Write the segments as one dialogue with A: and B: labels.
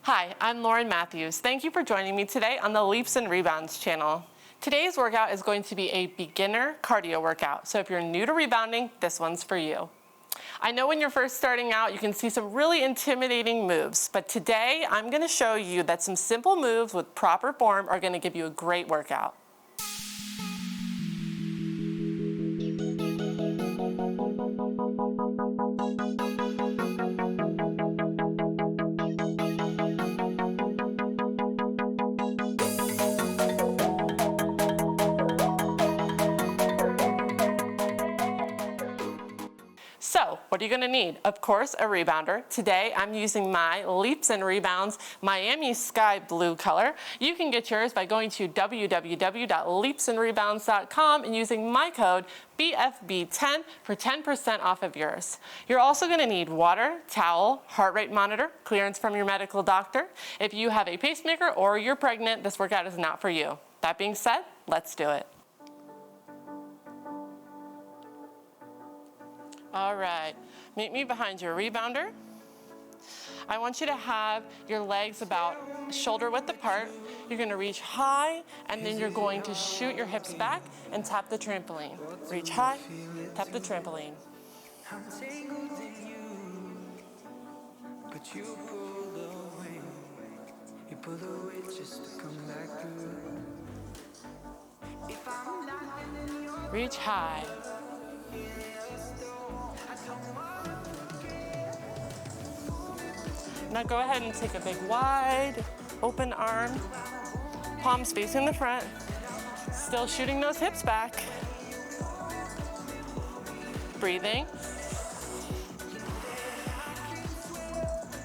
A: Hi, I'm Lauren Matthews. Thank you for joining me today on the Leaps and Rebounds channel. Today's workout is going to be a beginner cardio workout, so if you're new to rebounding, this one's for you. I know when you're first starting out, you can see some really intimidating moves, but today I'm going to show you that some simple moves with proper form are going to give you a great workout. So, what are you going to need? Of course, a rebounder. Today, I'm using my Leaps and Rebounds Miami Sky Blue color. You can get yours by going to www.leapsandrebounds.com and using my code BFB10 for 10% off of yours. You're also going to need water, towel, heart rate monitor, clearance from your medical doctor. If you have a pacemaker or you're pregnant, this workout is not for you. That being said, let's do it. All right, meet me behind your rebounder. I want you to have your legs about shoulder width apart. You're gonna reach high, and then you're going to shoot your hips back and tap the trampoline. Reach high, tap the trampoline. I'm tangled in you, but you pulled away. You pulled away just to come back through. If I'm lying in your reach high. Now go ahead and take a big wide open arm, palms facing the front, still shooting those hips back. Breathing.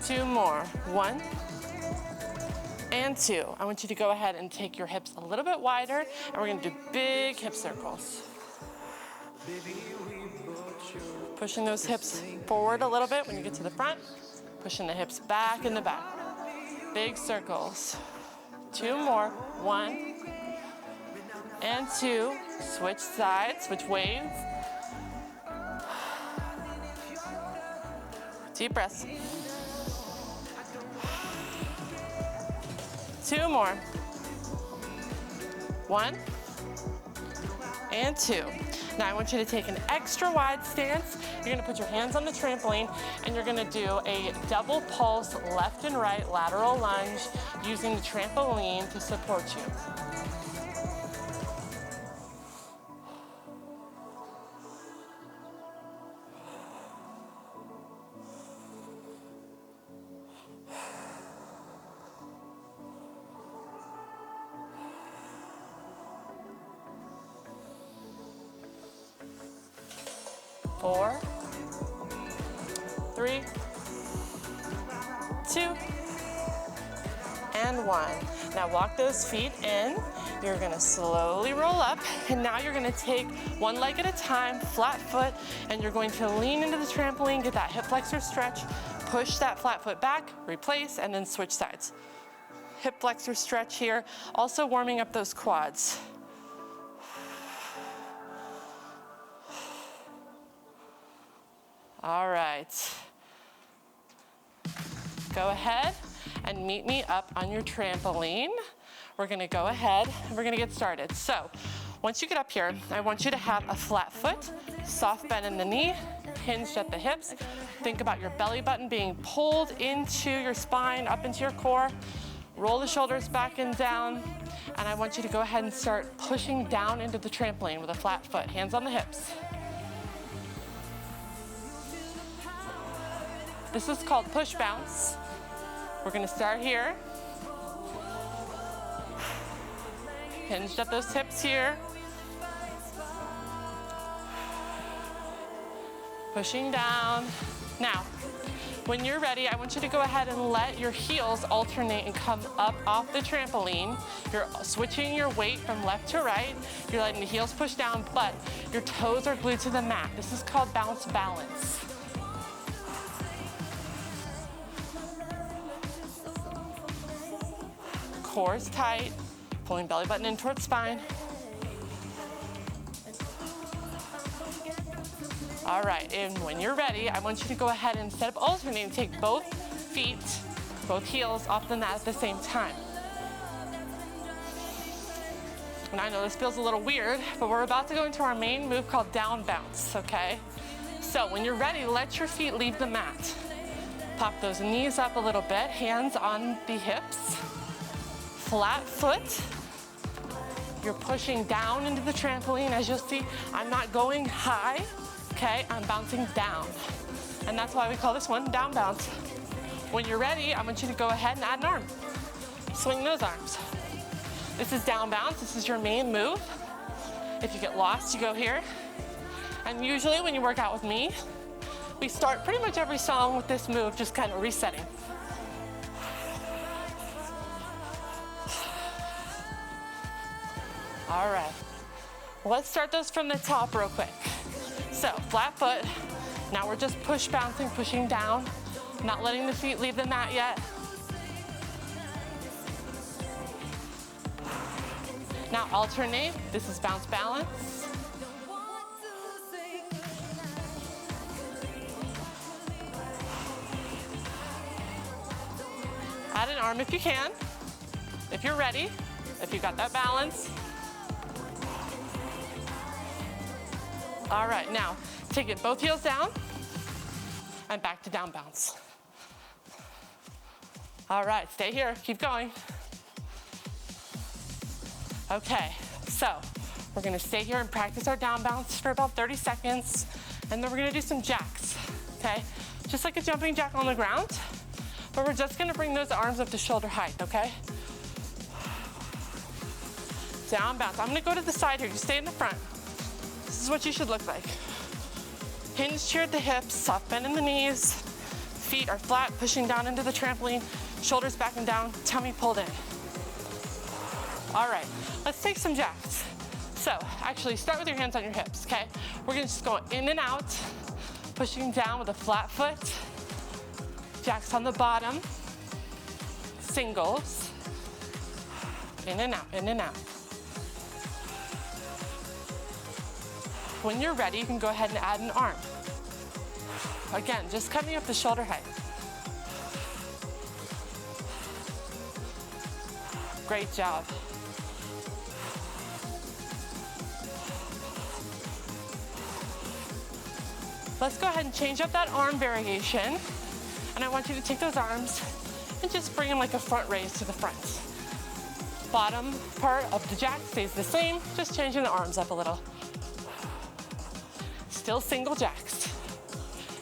A: 2 more. 1 and 2. I want you to go ahead and take your hips a little bit wider, and we're going to do big hip circles. Pushing those hips forward a little bit when you get to the front. Pushing the hips back in the back. Big circles. 2 more. 1 and 2. Switch sides, switch waves. Deep breaths. 2 more. 1 and 2. Now I want you to take an extra wide stance. You're gonna put your hands on the trampoline and you're gonna do a double pulse left and right lateral lunge using the trampoline to support you. Four, 3, 2, and 1. Now walk those feet in. You're gonna slowly roll up, and now you're gonna take one leg at a time, flat foot, and you're going to lean into the trampoline, get that hip flexor stretch, push that flat foot back, replace, and then switch sides. Hip flexor stretch here, also warming up those quads. All right. Go ahead and meet me up on your trampoline. We're gonna go ahead and we're gonna get started. So, once you get up here, I want you to have a flat foot, soft bend in the knee, hinged at the hips. Think about your belly button being pulled into your spine, up into your core. Roll the shoulders back and down. And I want you to go ahead and start pushing down into the trampoline with a flat foot, hands on the hips. This is called push bounce. We're gonna start here. Hinged at those hips here. Pushing down. Now, when you're ready, I want you to go ahead and let your heels alternate and come up off the trampoline. You're switching your weight from left to right. You're letting the heels push down, but your toes are glued to the mat. This is called bounce balance. Core is tight, pulling belly button in towards spine. All right, and when you're ready, I want you to go ahead and instead of alternating, take both feet both heels off the mat at the same time. And I know this feels a little weird, but we're about to go into our main move called down bounce, okay? So when you're ready, let your feet leave the mat. Pop those knees up a little bit, hands on the hips, flat foot. You're pushing down into the trampoline. As you'll see, I'm not going high, okay? I'm bouncing down. And that's why we call this one down bounce. When you're ready, I want you to go ahead and add an arm. Swing those arms. This is down bounce. This is your main move. If you get lost, you go here. And usually when you work out with me, we start pretty much every song with this move, just kind of resetting. All right, let's start those from the top real quick. So flat foot, now we're just bouncing, pushing down, not letting the feet leave the mat yet. Now alternate, this is bounce balance. Add an arm if you can, if you're ready, if you got that balance. All right, now take it both heels down and back to down bounce. All right, stay here, keep going. Okay, so we're gonna stay here and practice our down bounce for about 30 seconds, and then we're gonna do some jacks, okay? Just like a jumping jack on the ground, but we're just gonna bring those arms up to shoulder height, okay? Down bounce. I'm gonna go to the side here, you stay in the front. This is what you should look like. Hinged here at the hips, soft bend in the knees, feet are flat, pushing down into the trampoline, shoulders back and down, tummy pulled in. All right, let's take some jacks. So actually start with your hands on your hips, okay? We're gonna just go in and out, pushing down with a flat foot, jacks on the bottom, singles, in and out, in and out. When you're ready, you can go ahead and add an arm. Again, just coming up to shoulder height. Great job. Let's go ahead and change up that arm variation. And I want you to take those arms and just bring them like a front raise to the front. Bottom part of the jack stays the same, just changing the arms up a little. Still single jacks.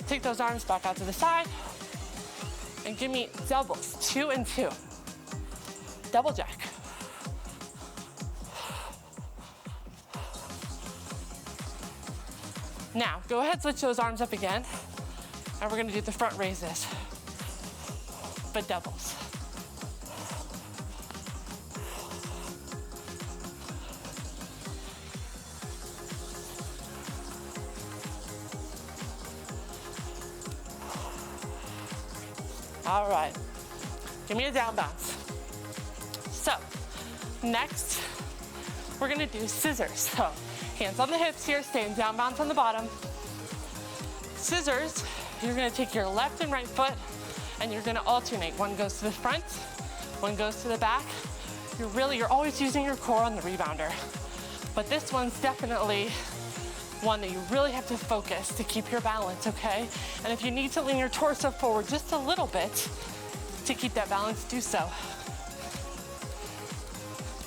A: Take those arms back out to the side and give me doubles, 2 and 2. Double jack. Now, go ahead, switch those arms up again, and we're gonna do the front raises, but doubles. All right, give me a down bounce. So, next, we're gonna do scissors. So, hands on the hips here, staying down bounce on the bottom. Scissors, you're gonna take your left and right foot, and you're gonna alternate. One goes to the front, one goes to the back. You're always using your core on the rebounder. But this one's definitely one that you really have to focus to keep your balance, okay? And if you need to lean your torso forward just a little bit to keep that balance, do so.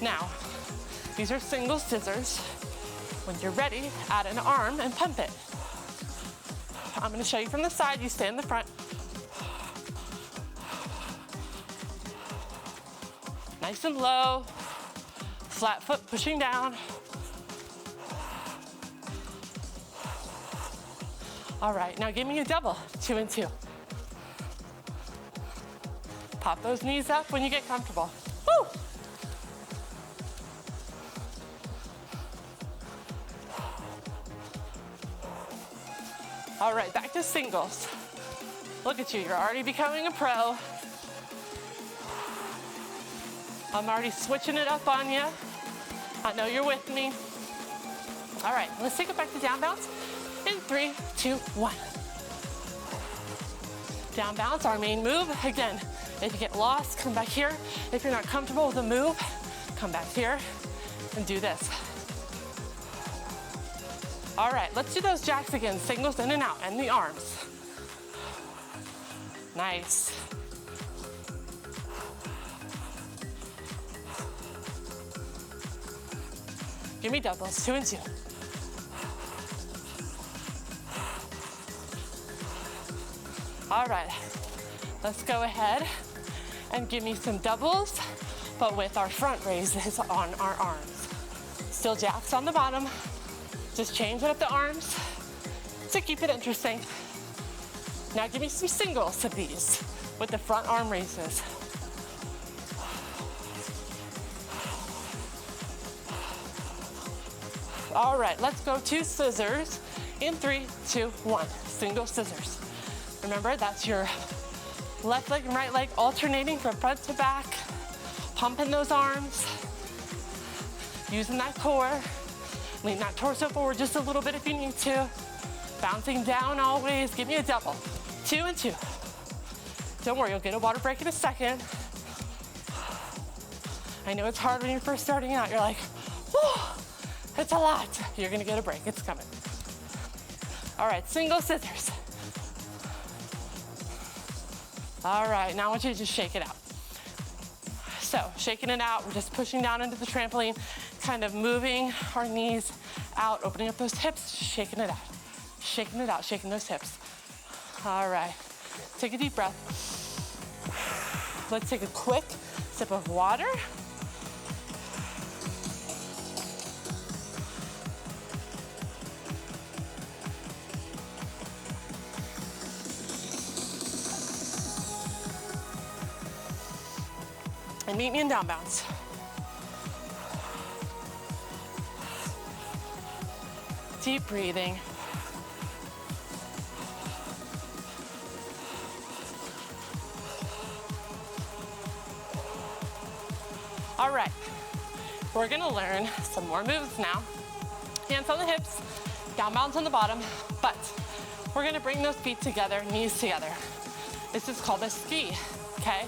A: Now, these are single scissors. When you're ready, add an arm and pump it. I'm gonna show you from the side, you stay in the front. Nice and low, flat foot pushing down. All right, now give me a double, 2 and 2. Pop those knees up when you get comfortable. Woo! All right, back to singles. Look at you, you're already becoming a pro. I'm already switching it up on you. I know you're with me. All right, let's take it back to down bounce in 3, 2, 1. Down bounce, our main move. Again, if you get lost, come back here. If you're not comfortable with the move, come back here and do this. All right, let's do those jacks again. Singles in and out, and the arms. Nice. Give me doubles, 2 and 2. All right, let's go ahead and give me some doubles, but with our front raises on our arms. Still jacks on the bottom, just changing up the arms to keep it interesting. Now give me some singles of these with the front arm raises. All right, let's go to scissors in 3, 2, 1. Single scissors. Remember, that's your left leg and right leg alternating from front to back, pumping those arms, using that core. Lean that torso forward just a little bit if you need to. Bouncing down always. Give me a double. 2 and 2. Don't worry, you'll get a water break in a second. I know it's hard when you're first starting out. You're like, whew, it's a lot. You're gonna get a break, it's coming. All right, single scissors. All right, now I want you to just shake it out. So, shaking it out, we're just pushing down into the trampoline, kind of moving our knees out, opening up those hips, shaking it out. Shaking it out, shaking those hips. All right, take a deep breath. Let's take a quick sip of water. And meet me in down bounce. Deep breathing. All right, we're gonna learn some more moves now. Hands on the hips, down bounce on the bottom, but we're gonna bring those feet together, knees together. This is called a ski, okay?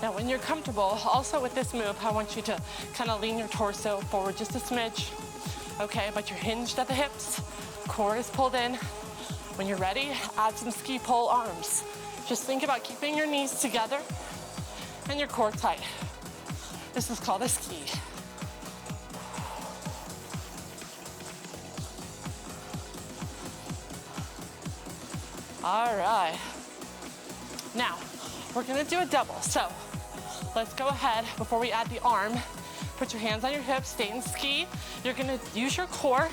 A: Now, when you're comfortable, also with this move, I want you to kind of lean your torso forward just a smidge, okay? But you're hinged at the hips, core is pulled in. When you're ready, add some ski pole arms. Just think about keeping your knees together and your core tight. This is called a ski. All right. Now, we're gonna do a double. So, let's go ahead, before we add the arm, put your hands on your hips, stay in ski. You're gonna use your core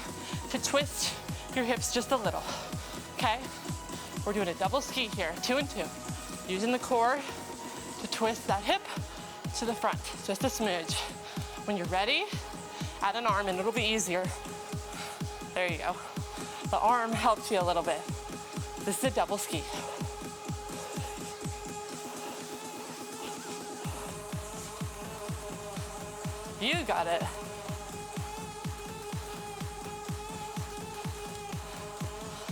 A: to twist your hips just a little, okay? We're doing a double ski here, 2 and 2. Using the core to twist that hip to the front, just a smidge. When you're ready, add an arm and it'll be easier. There you go. The arm helps you a little bit. This is a double ski. You got it.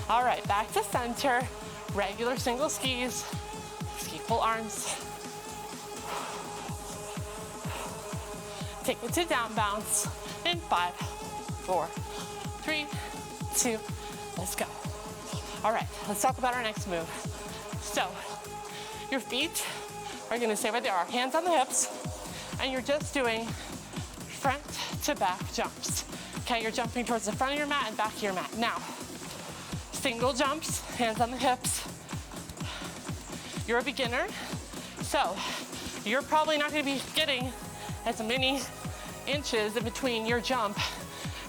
A: All right, back to center. Regular single skis, ski pull arms. Take it to down bounce in 5, 4, 3, 2, let's go. All right, let's talk about our next move. So, your feet are gonna stay where they are, hands on the hips, and you're just doing front to back jumps. Okay, you're jumping towards the front of your mat and back of your mat. Now, single jumps, hands on the hips. You're a beginner, so you're probably not gonna be getting as many inches in between your jump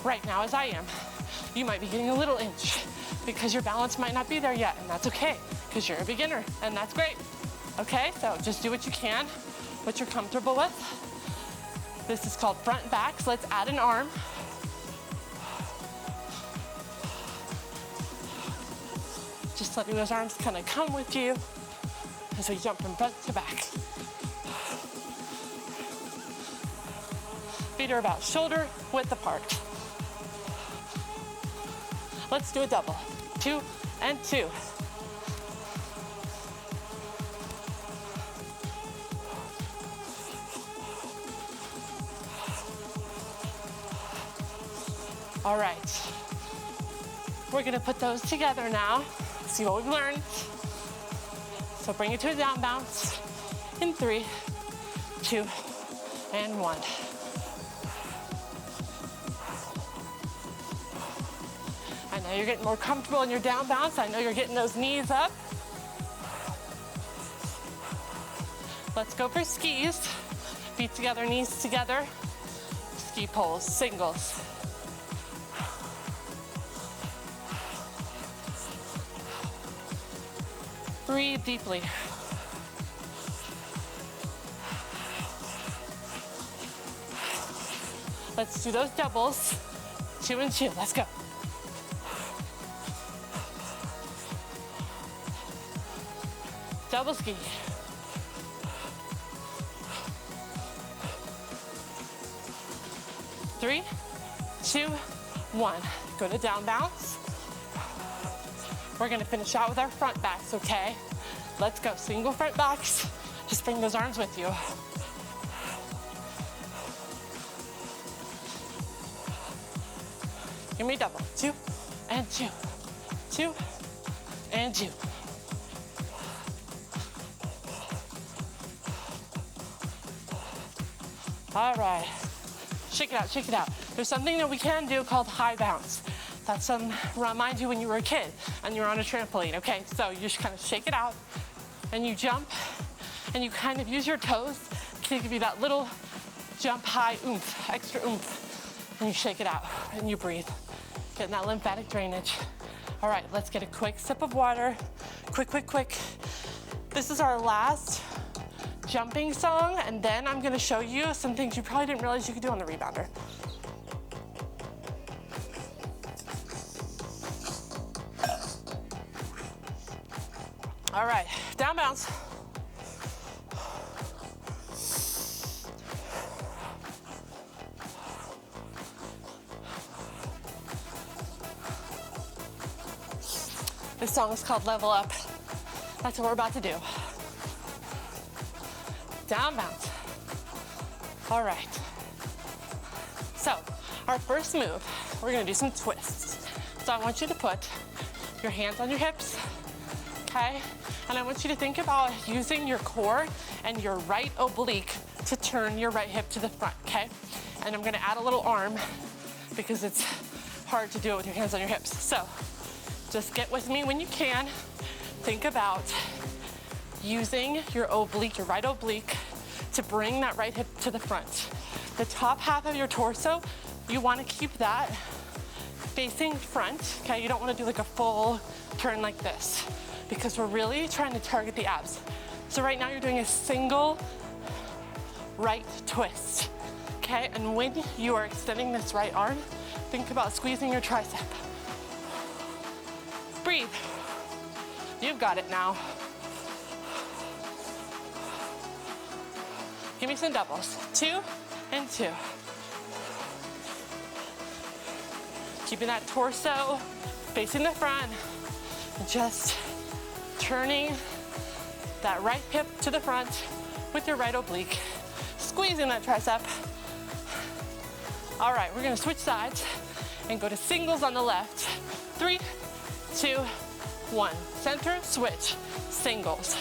A: right now as I am. You might be getting a little inch because your balance might not be there yet, and that's okay, because you're a beginner, and that's great. Okay, so just do what you can, what you're comfortable with. This is called front and back, so let's add an arm. Just letting those arms kind of come with you as we jump from front to back. Feet are about shoulder width apart. Let's do a double. 2 and 2. All right. We're gonna put those together now. See what we've learned. So bring it to a down bounce in 3, 2, and 1. I know you're getting more comfortable in your down bounce. I know you're getting those knees up. Let's go for skis. Feet together, knees together. Ski poles, singles. Breathe deeply. Let's do those doubles. 2 and 2, let's go. Double ski. Three, 2, 1. Go to down bounce. We're gonna finish out with our front backs, okay? Let's go, single front backs. Just bring those arms with you. Give me double, 2 and 2, 2 and 2. All right, shake it out, shake it out. There's something that we can do called high bounce. That's remind you when you were a kid and you were on a trampoline, okay? So you just kind of shake it out and you jump and you kind of use your toes to give you that little jump high oomph, extra oomph. And you shake it out and you breathe. Getting that lymphatic drainage. All right, let's get a quick sip of water. Quick, quick, quick. This is our last jumping song, and then I'm gonna show you some things you probably didn't realize you could do on the rebounder. All right, down bounce. This song is called Level Up. That's what we're about to do. Down bounce. All right. So, our first move, we're gonna do some twists. So I want you to put your hands on your hips, okay? And I want you to think about using your core and your right oblique to turn your right hip to the front, okay? And I'm gonna add a little arm because it's hard to do it with your hands on your hips. So, just get with me when you can. Think about using your oblique, your right oblique, to bring that right hip to the front. The top half of your torso, you wanna keep that facing front, okay? You don't wanna do like a full turn like this because we're really trying to target the abs. So right now you're doing a single right twist, okay? And when you are extending this right arm, think about squeezing your tricep. Breathe. You've got it now. Give me some doubles. 2 and 2. Keeping that torso facing the front. And just turning that right hip to the front with your right oblique. Squeezing that tricep. All right, we're gonna switch sides and go to singles on the left. 3, 2, 1. Center, switch, singles.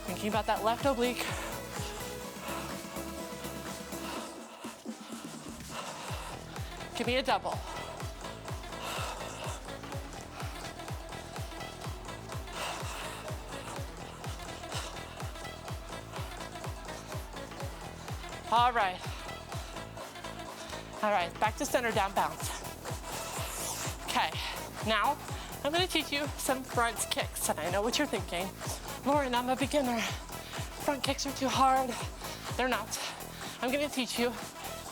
A: Thinking about that left oblique. Give me a double. All right. All right, back to center, down bounce. Okay, now I'm gonna teach you some front kicks, and I know what you're thinking. Lauren, I'm a beginner. Front kicks are too hard. They're not. I'm gonna teach you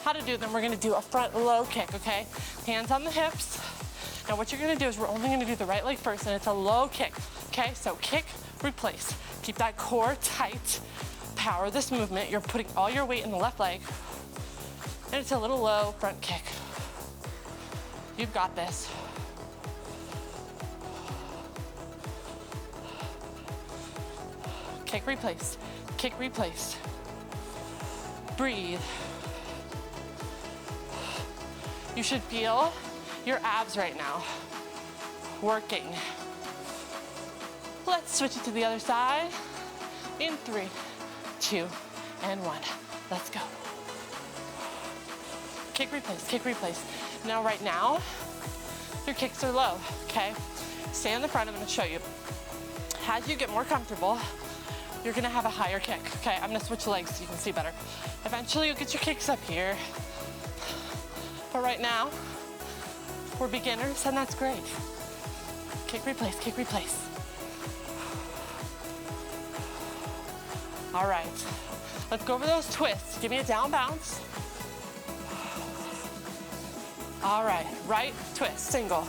A: how to do them. We're gonna do a front low kick, okay? Hands on the hips. Now what you're gonna do is we're only gonna do the right leg first, and it's a low kick, okay? So kick, replace. Keep that core tight. Power this movement. You're putting all your weight in the left leg. And it's a little low front kick. You've got this. Kick, replace. Kick, replace. Breathe. You should feel your abs right now working. Let's switch it to the other side. In 3, 2, and 1. Let's go. Kick, replace, kick, replace. Now, right now, your kicks are low, okay? Stay in the front, I'm gonna show you. As you get more comfortable, you're gonna have a higher kick, okay? I'm gonna switch legs so you can see better. Eventually, you'll get your kicks up here. But right now, we're beginners, and that's great. Kick, replace, kick, replace. All right, let's go over those twists. Give me a down bounce. All right, right twist, single.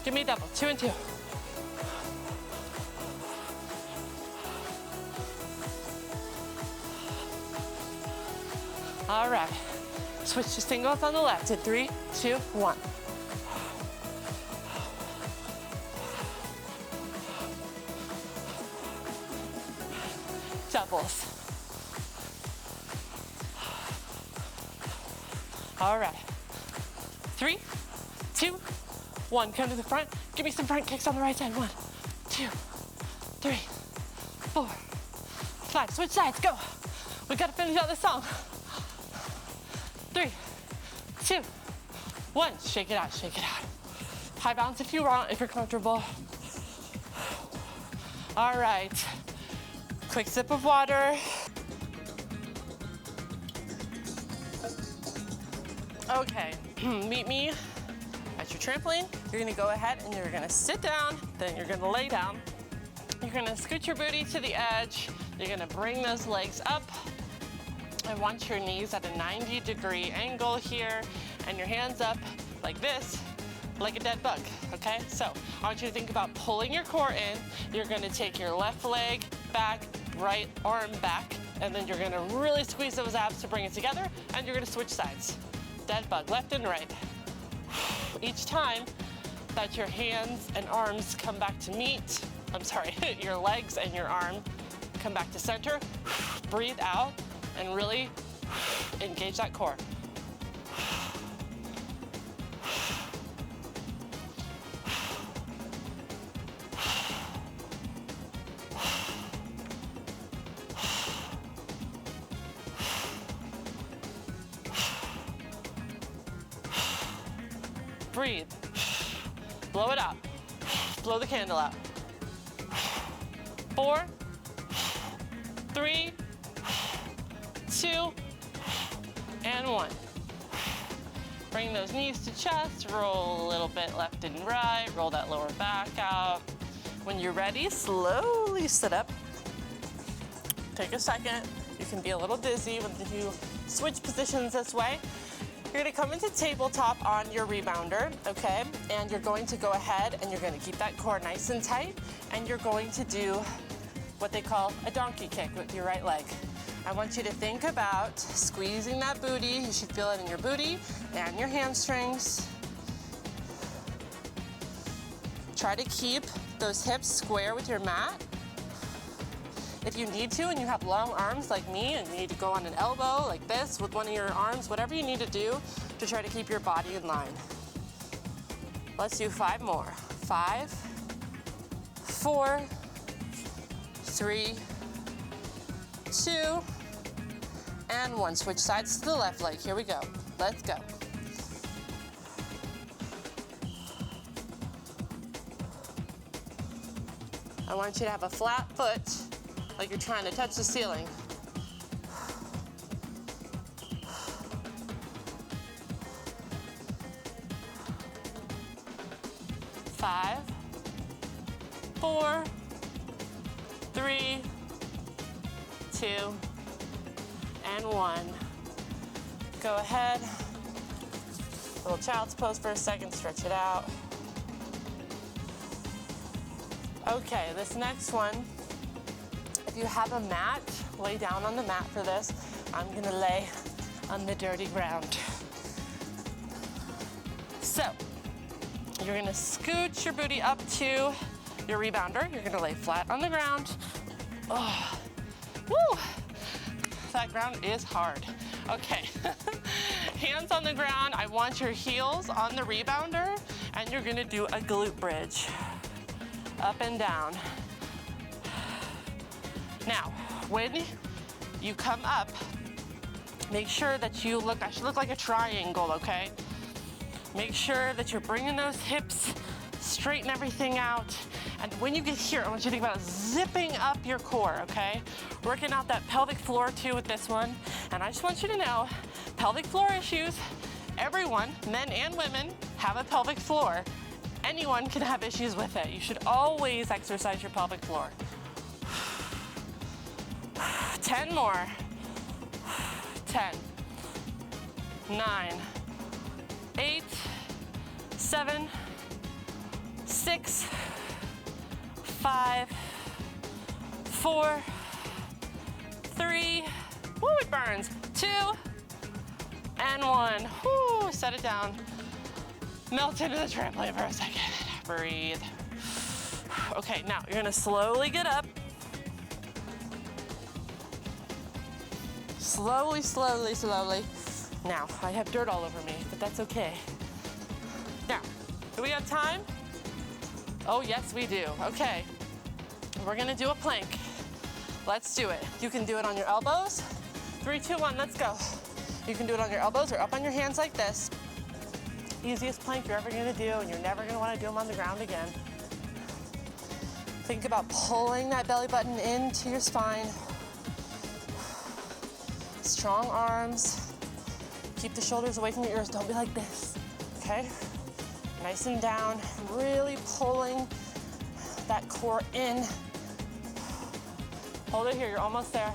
A: Give me a double, 2 and 2. All right, switch to singles on the left in 3, 2, 1. Doubles. All right, 3, 2, 1. Come to the front. Give me some front kicks on the right side. 1, 2, 3, 4, 5. Switch sides, go. We gotta finish out this song. 3, 2, 1. Shake it out, shake it out. High bounce if you want, if you're comfortable. All right. Quick sip of water. Okay, meet me at your trampoline. You're gonna go ahead and you're gonna sit down, then you're gonna lay down. You're gonna scoot your booty to the edge. You're gonna bring those legs up. I want your knees at a 90-degree angle here, and your hands up like this, like a dead bug, okay? So I want you to think about pulling your core in. You're gonna take your left leg back, right arm back, and then you're gonna really squeeze those abs to bring it together, and you're gonna switch sides. Dead bug, left and right. Each time that your hands and arms come back to meet, your legs and your arm come back to center, breathe out, and really engage that core. Breathe. Blow it out. Blow the candle out. 4, 3, 2, and 1. Bring those knees to chest, roll a little bit left and right, roll that lower back out. When you're ready, slowly sit up. Take a second. You can be a little dizzy when you switch positions this way. You're gonna come into tabletop on your rebounder, okay? And you're going to go ahead and you're gonna keep that core nice and tight, and you're going to do what they call a donkey kick with your right leg. I want you to think about squeezing that booty. You should feel it in your booty and your hamstrings. Try to keep those hips square with your mat. If you need to and you have long arms like me and you need to go on an elbow like this with one of your arms, whatever you need to do to try to keep your body in line. Let's do 5 more. 5, 4, 3, 2, and 1. Switch sides to the left leg. Here we go. Let's go. I want you to have a flat foot, like you're trying to touch the ceiling. Five, 4, 3, 2, and 1. Go ahead. Little child's pose for a second, stretch it out. Okay, this next one, if you have a mat, lay down on the mat for this. I'm gonna lay on the dirty ground. So, You're gonna scoot your booty up to your rebounder. You're gonna lay flat on the ground. Oh, woo! That ground is hard. Okay, hands on the ground. I want your heels on the rebounder, and you're gonna do a glute bridge. Up and down. Now, when you come up, make sure that I should look like a triangle, okay? Make sure that you're bringing those hips, straighten everything out. And when you get here, I want you to think about zipping up your core, okay? Working out that pelvic floor too with this one. And I just want you to know, pelvic floor issues, everyone, men and women, have a pelvic floor. Anyone can have issues with it. You should always exercise your pelvic floor. 10 more. 10, 9, 8, 7, 6, 5, 4, 3, woo, it burns, 2, and 1. Whoo, set it down. Melt into the trampoline for a second. Breathe. Okay, now you're gonna slowly get up. Slowly, slowly, slowly. Now, I have dirt all over me, but that's okay. Now, do we have time? Oh, yes, we do. Okay. We're gonna do a plank. Let's do it. You can do it on your elbows. 3, 2, 1, let's go. You can do it on your elbows or up on your hands like this. Easiest plank you're ever gonna do, and you're never gonna wanna do them on the ground again. Think about pulling that belly button into your spine. Strong arms. Keep the shoulders away from your ears. Don't be like this, okay? Nice and down. Really pulling that core in. Hold it here, you're almost there.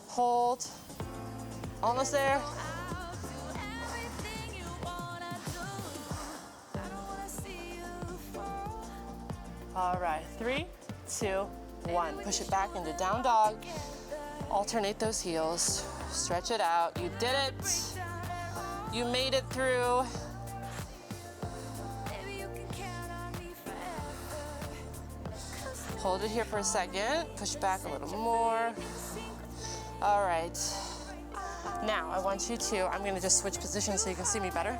A: Hold. Almost there. All right, 3, 2, 1. Push it back into down dog. Alternate those heels. Stretch it out. You did it. You made it through. Hold it here for a second. Push back a little more. All right. Now, I want you to, I'm gonna just switch positions so you can see me better.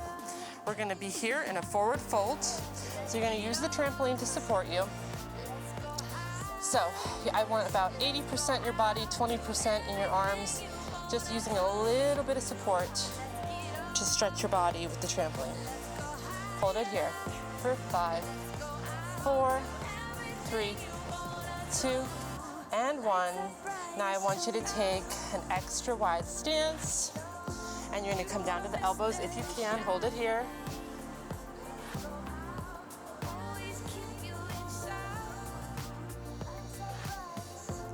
A: We're gonna be here in a forward fold. So you're gonna use the trampoline to support you. So I want about 80% your body, 20% in your arms, just using a little bit of support to stretch your body with the trampoline. Hold it here for 5, 4, 3, 2, and 1. Now I want you to take an extra wide stance, and you're gonna come down to the elbows if you can. Hold it here.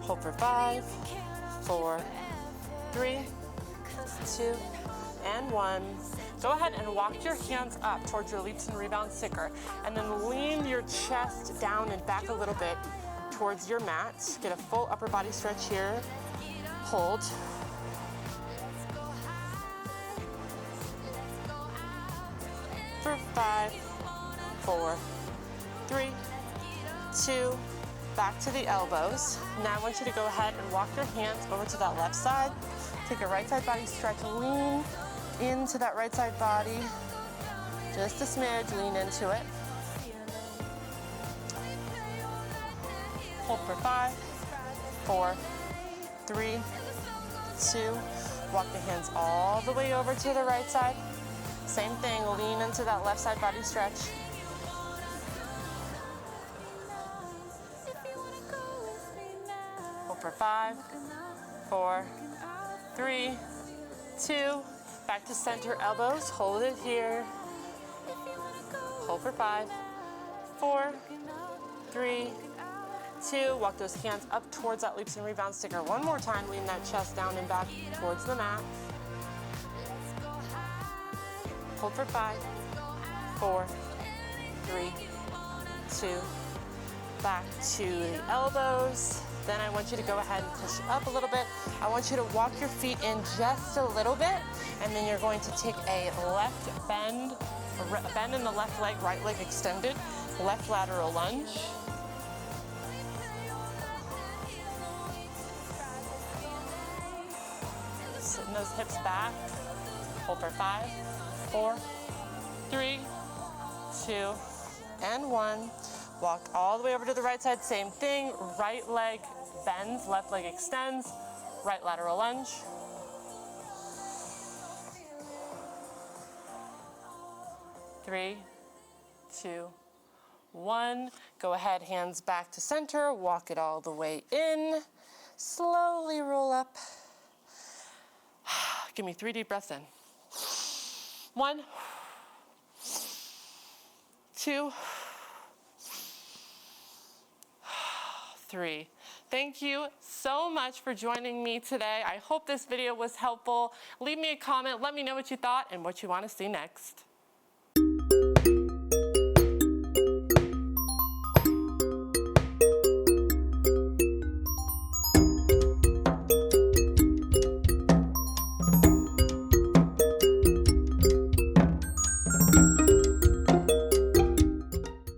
A: Hold for 5, 4, 3, 2, and 1. Go ahead and walk your hands up towards your leaps and rebound sticker, and then lean your chest down and back a little bit towards your mat. Get a full upper body stretch here. Hold. For 5, 4, 3, 2, back to the elbows. Now I want you to go ahead and walk your hands over to that left side. Take a right side body stretch, lean into that right side body. Just a smidge, lean into it. Hold for 5, 4, 3, 2. Walk the hands all the way over to the right side. Same thing, lean into that left side body stretch. Hold for 5, 4, 3, 2. Back to center elbows, hold it here. Hold for 5, 4, 3, 2. Walk those hands up towards that leaps and rebound sticker. One more time, lean that chest down and back towards the mat. Hold for 5, 4, 3, 2. Back to the elbows. Then I want you to go ahead and push up a little bit. I want you to walk your feet in just a little bit, and then you're going to take a left bend, a bend in the left leg, right leg extended, left lateral lunge. Sitting those hips back. Hold for 5, 4, 3, 2, and 1. Walk all the way over to the right side, same thing. Right leg bends, left leg extends, right lateral lunge. Three, 2, 1. Go ahead, hands back to center, walk it all the way in. Slowly roll up. Give me 3 deep breaths in. 1, 2, 3. Thank you so much for joining me today. I hope this video was helpful. Leave me a comment, let me know what you thought and what you want to see next.